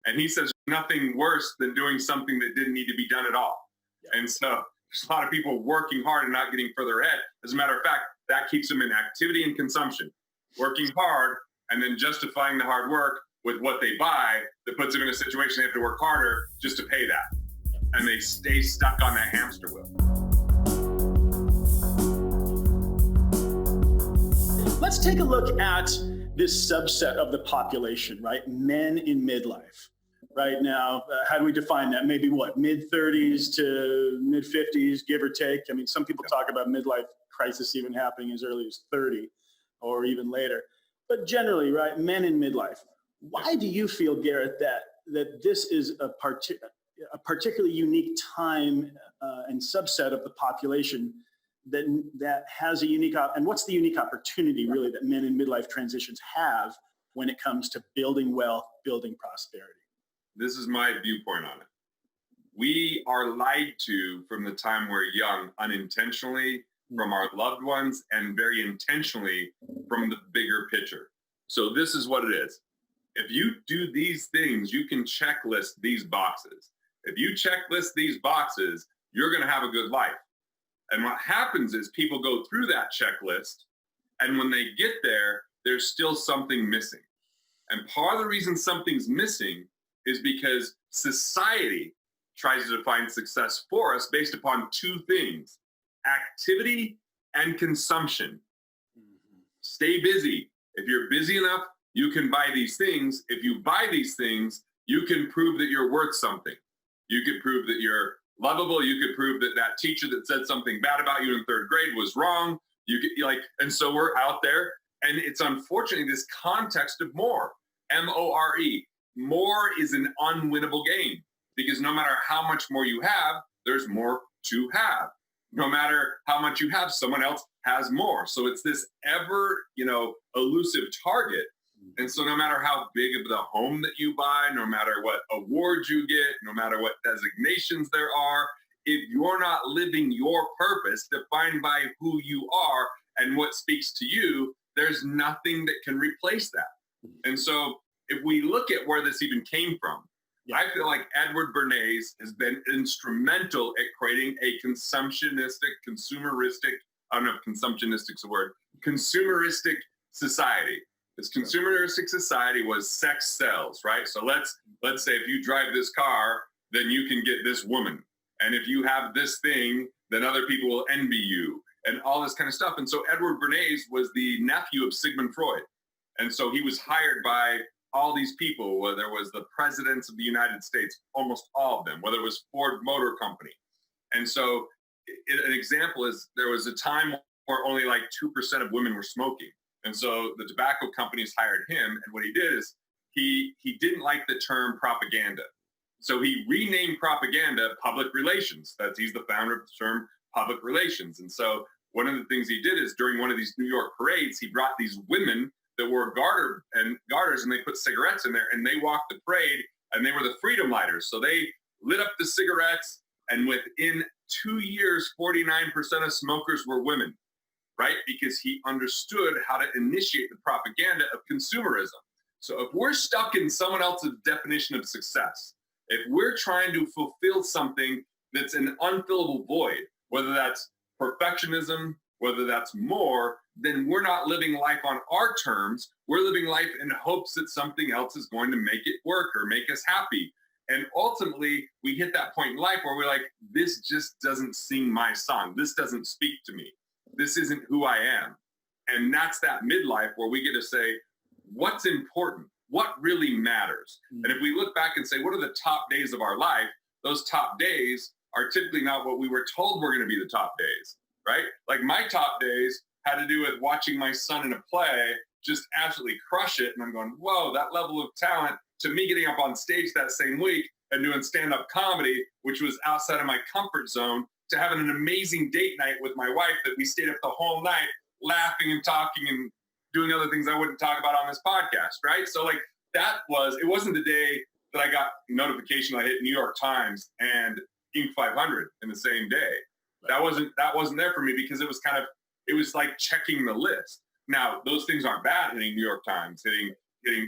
And he says nothing worse than doing something that didn't need to be done at all. Yeah. And so there's a lot of people working hard and not getting further ahead. As a matter of fact, that keeps them in activity and consumption, working hard and then justifying the hard work with what they buy that puts them in a situation they have to work harder just to pay that. And they stay stuck on that hamster wheel. Let's take a look at this subset of the population, right? Men in midlife. Right now, how do we define that? Maybe what, mid-30s to mid-50s, give or take? I mean, some people talk about midlife crisis even happening as early as 30 or even later. But generally, right, men in midlife. Why do you feel, Garrett, that this is a particularly unique time and subset of the population that has a unique, and what's the unique opportunity really that men in midlife transitions have when it comes to building wealth, building prosperity? This is my viewpoint on it. We are lied to from the time we're young, unintentionally, from our loved ones, and very intentionally from the bigger picture. So this is what it is. If you do these things, you can checklist these boxes. If you checklist these boxes, you're going to have a good life. And what happens is people go through that checklist, and when they get there, there's still something missing. And part of the reason something's missing is because society tries to define success for us based upon two things: activity and consumption. Mm-hmm. Stay busy. If you're busy enough, you can buy these things. If you buy these things, you can prove that you're worth something. You could prove that you're lovable. You could prove that that teacher that said something bad about you in third grade was wrong. You could and so we're out there, and it's unfortunately this context of more, M-O-R-E. More is an unwinnable game, because no matter how much more you have, there's more to have. No matter how much you have, someone else has more. So it's this ever, elusive target. And so no matter how big of the home that you buy, no matter what awards you get, no matter what designations there are, if you're not living your purpose defined by who you are and what speaks to you, there's nothing that can replace that. And so if we look at where this even came from, I feel like Edward Bernays has been instrumental at creating a consumeristic, I don't know if consumptionistic's a word, consumeristic society. This consumeristic society was sex sells, right? So let's say if you drive this car, then you can get this woman. And if you have this thing, then other people will envy you and all this kind of stuff. And so Edward Bernays was the nephew of Sigmund Freud. And so he was hired by all these people, whether it was the presidents of the United States, almost all of them, whether it was Ford Motor Company. And so an example is there was a time where only like 2% of women were smoking. And so the tobacco companies hired him. And what he did is he didn't like the term propaganda. So he renamed propaganda public relations. He's the founder of the term public relations. And so one of the things he did is during one of these New York parades, he brought these women that wore garters, and they put cigarettes in there, and they walked the parade, and they were the freedom lighters. So they lit up the cigarettes, and within 2 years, 49% of smokers were women, right? Because he understood how to initiate the propaganda of consumerism. So if we're stuck in someone else's definition of success, if we're trying to fulfill something that's an unfillable void, whether that's perfectionism, whether that's more, then we're not living life on our terms. We're living life in hopes that something else is going to make it work or make us happy. And ultimately, we hit that point in life where we're like, this just doesn't sing my song. This doesn't speak to me. This isn't who I am. And that's that midlife where we get to say, what's important? What really matters? And if we look back and say, what are the top days of our life? Those top days are typically not what we were told were going to be the top days, right? Like my top days had to do with watching my son in a play just absolutely crush it. And I'm going, whoa, that level of talent, to me getting up on stage that same week and doing stand-up comedy, which was outside of my comfort zone, to having an amazing date night with my wife that we stayed up the whole night laughing and talking and doing other things I wouldn't talk about on this podcast, right? So like it wasn't the day that I got notification I hit New York Times and Inc. 500 in the same day. That wasn't there for me because it was like checking the list. Now, those things aren't bad, hitting New York Times, hitting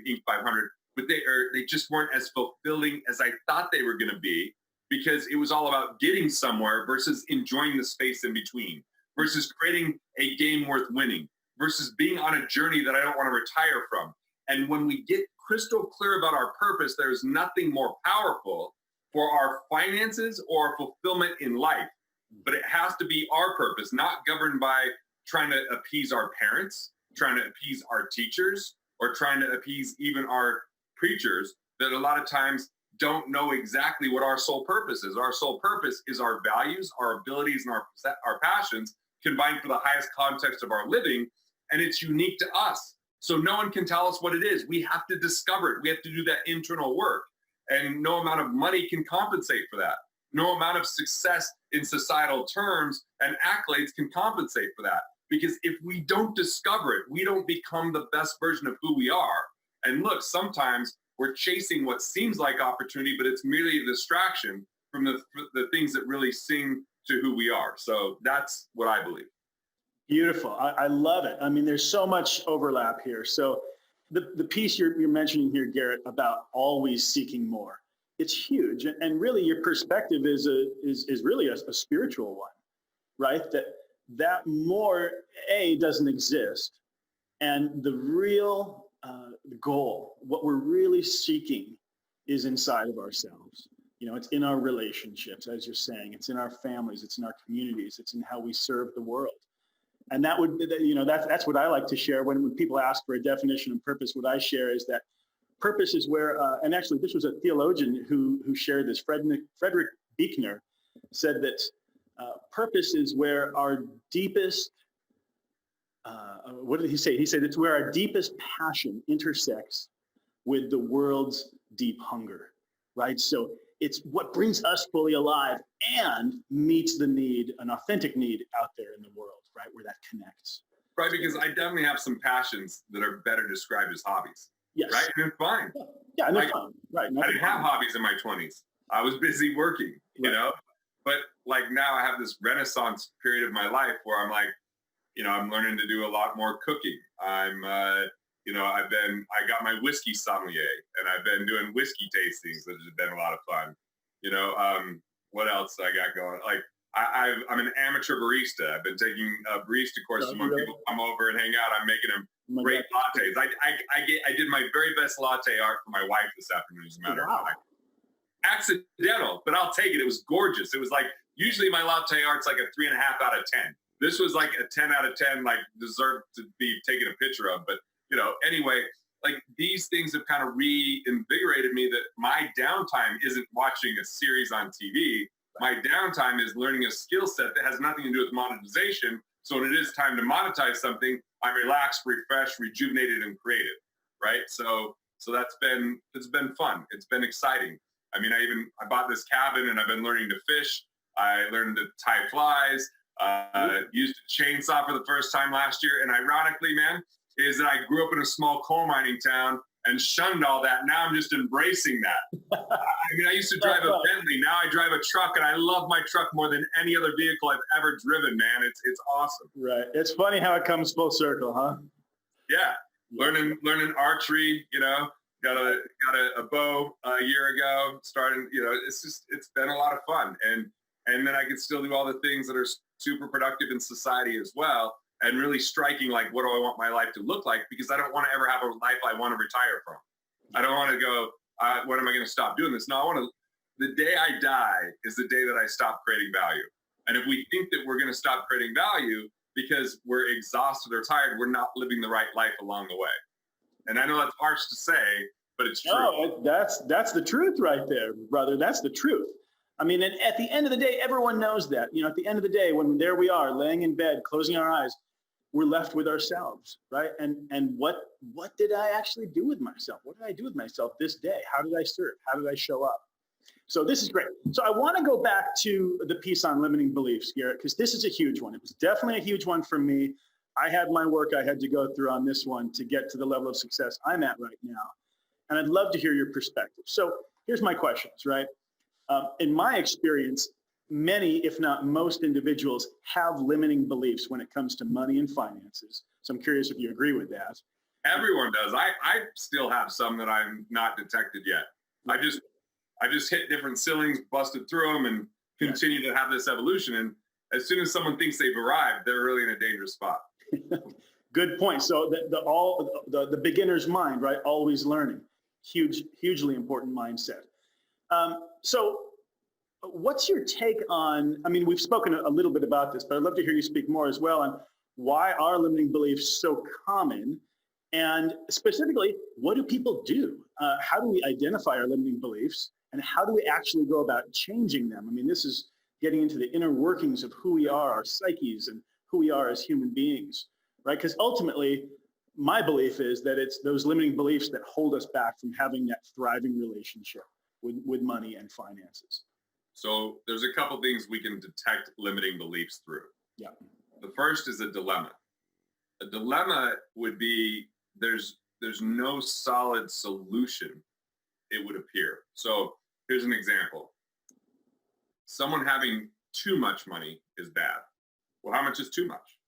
Inc. 500, but they just weren't as fulfilling as I thought they were going to be, because it was all about getting somewhere versus enjoying the space in between, versus creating a game worth winning, versus being on a journey that I don't want to retire from. And when we get crystal clear about our purpose, there's nothing more powerful for our finances or fulfillment in life. But it has to be our purpose, not governed by trying to appease our parents, trying to appease our teachers, or trying to appease even our preachers that a lot of times don't know exactly what our sole purpose is. Our sole purpose is our values, our abilities, and our passions combined for the highest context of our living. And it's unique to us. So no one can tell us what it is. We have to discover it. We have to do that internal work. And no amount of money can compensate for that. No amount of success in societal terms and accolades can compensate for that. Because if we don't discover it, we don't become the best version of who we are. And look, sometimes we're chasing what seems like opportunity, but it's merely a distraction from the things that really sing to who we are. So that's what I believe. Beautiful. I love it. I mean, there's so much overlap here. So the piece you're mentioning here, Garrett, about always seeking more, it's huge. And really your perspective is really a spiritual one, right? That more, doesn't exist. And the real goal, what we're really seeking, is inside of ourselves. It's in our relationships, as you're saying. It's in our families. It's in our communities. It's in how we serve the world. And that's what I like to share when people ask for a definition of purpose. What I share is that purpose is where, and actually this was a theologian who shared this, Frederick Buechner, said that purpose is where our deepest, what did he say? He said it's where our deepest passion intersects with the world's deep hunger, right? So it's what brings us fully alive and meets the need, an authentic need out there in the world, right? Where that connects. Right, because I definitely have some passions that are better described as hobbies. Yes. Right, and they're fine. Yeah, and they're fine. Right. I didn't have hobbies in my 20s. I was busy working, you know? But like now I have this renaissance period of my life where I'm like, I'm learning to do a lot more cooking. I got my whiskey sommelier and I've been doing whiskey tastings, which has been a lot of fun. What else I got going? Like I'm an amateur barista. I've been taking barista courses when people come over and hang out. I'm making them great lattes. I did my very best latte art for my wife this afternoon, as a matter of fact. Accidental, but I'll take it. It was gorgeous. It was like, usually my latte art's like a 3.5 out of 10. This was like a 10 out of 10, like deserved to be taken a picture of. But, anyway, like these things have kind of reinvigorated me that my downtime isn't watching a series on TV. My downtime is learning a skill set that has nothing to do with monetization. So when it is time to monetize something, I'm relaxed, refreshed, rejuvenated, and creative, right? So it's been fun. It's been exciting. I mean, I bought this cabin and I've been learning to fish. I learned to tie flies, used a chainsaw for the first time last year. And ironically, man, is that I grew up in a small coal mining town and shunned all that. Now I'm just embracing that. I used to drive a Bentley. Now I drive a truck, and I love my truck more than any other vehicle I've ever driven, man. It's awesome. Right. It's funny how it comes full circle, huh? Yeah. Learning archery, got a bow a year ago, starting, it's been a lot of fun. And then I can still do all the things that are super productive in society as well. And really striking, like, what do I want my life to look like? Because I don't want to ever have a life I want to retire from. I don't want to go, when am I going to stop doing this? No, the day I die is the day that I stop creating value. And if we think that we're going to stop creating value because we're exhausted or tired, we're not living the right life along the way. And I know that's harsh to say, but it's true. No, that's the truth right there, brother. That's the truth. I mean, and at the end of the day, everyone knows that. At the end of the day, when there we are, laying in bed, closing our eyes, we're left with ourselves, right? And what did I actually do with myself? What did I do with myself this day? How did I serve? How did I show up? So this is great. So I want to go back to the piece on limiting beliefs, Garrett, because this is a huge one. It was definitely a huge one for me. I had my work I had to go through on this one to get to the level of success I'm at right now. And I'd love to hear your perspective. So here's my questions, right? In my experience, many, if not most individuals have limiting beliefs when it comes to money and finances. So I'm curious if you agree with that. Everyone does. I still have some that I'm not detected yet. I just hit different ceilings, busted through them, and continue to have this evolution. And as soon as someone thinks they've arrived, they're really in a dangerous spot. Good point. So the beginner's mind, right? Always learning. Hugely important mindset. So what's your take on, I mean, we've spoken a little bit about this, but I'd love to hear you speak more as well on why are limiting beliefs so common? And specifically, what do people do? How do we identify our limiting beliefs? And how do we actually go about changing them? I mean, this is getting into the inner workings of who we are, our psyches, and who we are as human beings, right? Because ultimately, my belief is that it's those limiting beliefs that hold us back from having that thriving relationship with money and finances. So there's a couple things we can detect limiting beliefs through. Yeah. The first is a dilemma. A dilemma would be there's no solid solution, it would appear. So here's an example. Someone having too much money is bad. Well, how much is too much?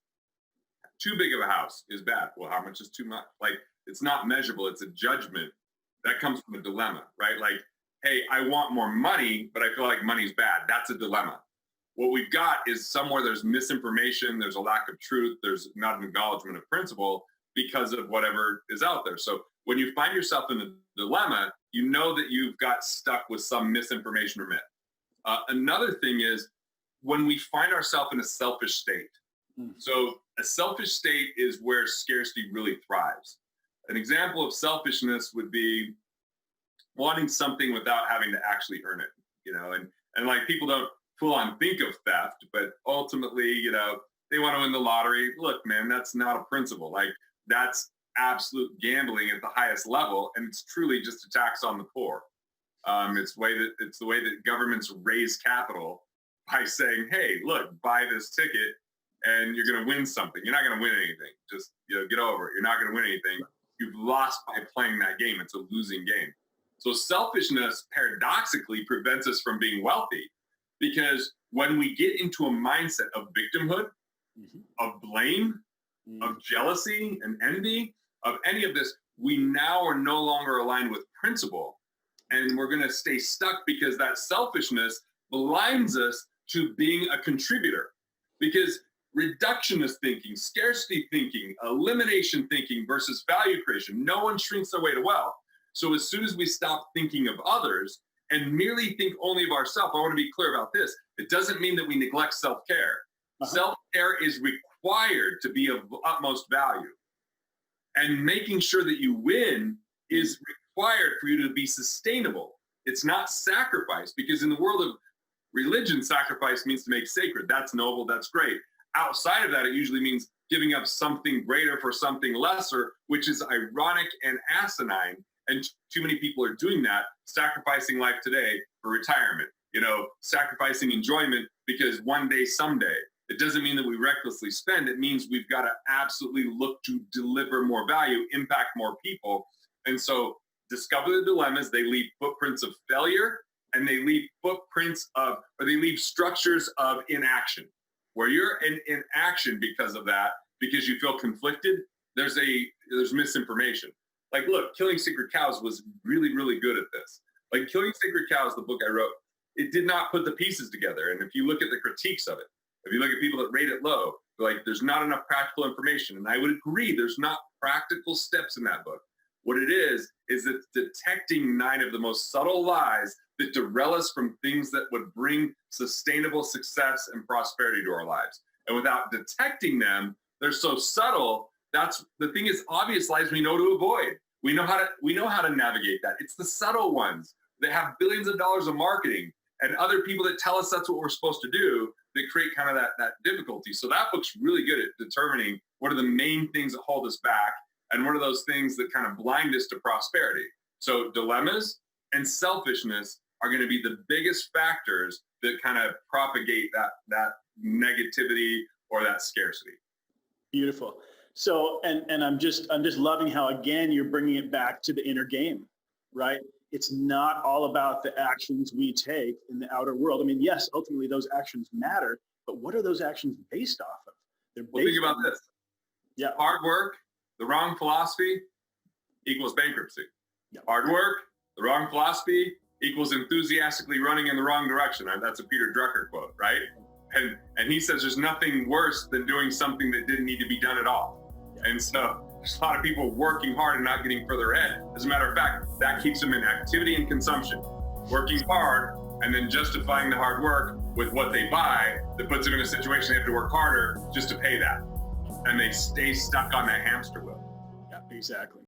Too big of a house is bad. Well, how much is too much? Like, it's not measurable. It's a judgment that comes from a dilemma, right? Like, hey, I want more money, but I feel like money's bad. That's a dilemma. What we've got is somewhere there's misinformation, there's a lack of truth, there's not an acknowledgement of principle because of whatever is out there. So when you find yourself in a dilemma, you know that you've got stuck with some misinformation or myth. Another thing is when we find ourselves in a selfish state. So a selfish state is where scarcity really thrives. An example of selfishness would be wanting something without having to actually earn it, you know, and like people don't full on think of theft, but ultimately, you know, they want to win the lottery. Look, man, that's not a principle. Like that's absolute gambling at the highest level. And it's truly just a tax on the poor. It's the way that governments raise capital by saying, hey, look, buy this ticket and you're going to win something. You're not going to win anything. Just, you know, get over it. You're not going to win anything. You've lost by playing that game. It's a losing game. So selfishness paradoxically prevents us from being wealthy because when we get into a mindset of victimhood, of blame, of jealousy and envy, of any of this, we now are no longer aligned with principle. And we're going to stay stuck because that selfishness blinds us to being a contributor. Because reductionist thinking, scarcity thinking, elimination thinking versus value creation, no one shrinks their way to wealth. So as soon as we stop thinking of others and merely think only of ourselves, I want to be clear about this. It doesn't mean that we neglect self-care. Self-care is required to be of utmost value. And making sure that you win is required for you to be sustainable. It's not sacrifice, because in the world of religion, sacrifice means to make sacred. That's noble, that's great. Outside of that, it usually means giving up something greater for something lesser, which is ironic and asinine. And too many people are doing that, sacrificing life today for retirement, you know, sacrificing enjoyment because one day, someday. It doesn't mean that we recklessly spend. It means we've got to absolutely look to deliver more value, impact more people. And so discover the dilemmas. They leave footprints of failure, and they leave footprints of, or they leave structures of inaction. Where you're in action because of that, because you feel conflicted, there's misinformation. Like, look, Killing Sacred Cows was really, really good at this. Like, Killing Sacred Cows, the book I wrote, it did not put the pieces together. And if you look at the critiques of it, if you look at people that rate it low, like, there's not enough practical information. And I would agree, there's not practical steps in that book. What it is it's detecting 9 of the most subtle lies that derail us from things that would bring sustainable success and prosperity to our lives. And without detecting them, they're so subtle. That's the thing, is obvious lies we know to avoid. We know how to navigate that. It's the subtle ones that have billions of dollars of marketing and other people that tell us that's what we're supposed to do that create kind of that difficulty. So that book's really good at determining what are the main things that hold us back and what are those things that kind of blind us to prosperity. So dilemmas and selfishness are going to be the biggest factors that kind of propagate that negativity or that scarcity. Beautiful. So, and I'm just loving how, again, you're bringing it back to the inner game, right? It's not all about the actions we take in the outer world. I mean, yes, ultimately those actions matter, but what are those actions based off of? Well, think about this. Yeah. Hard work, the wrong philosophy equals bankruptcy. Yep. Hard work, the wrong philosophy equals enthusiastically running in the wrong direction. That's a Peter Drucker quote, right? And he says there's nothing worse than doing something that didn't need to be done at all. Yep. And so there's a lot of people working hard and not getting further ahead. As a matter of fact, that keeps them in activity and consumption, working hard and then justifying the hard work with what they buy that puts them in a situation they have to work harder just to pay that. And they stay stuck on that hamster wheel. Yeah, exactly.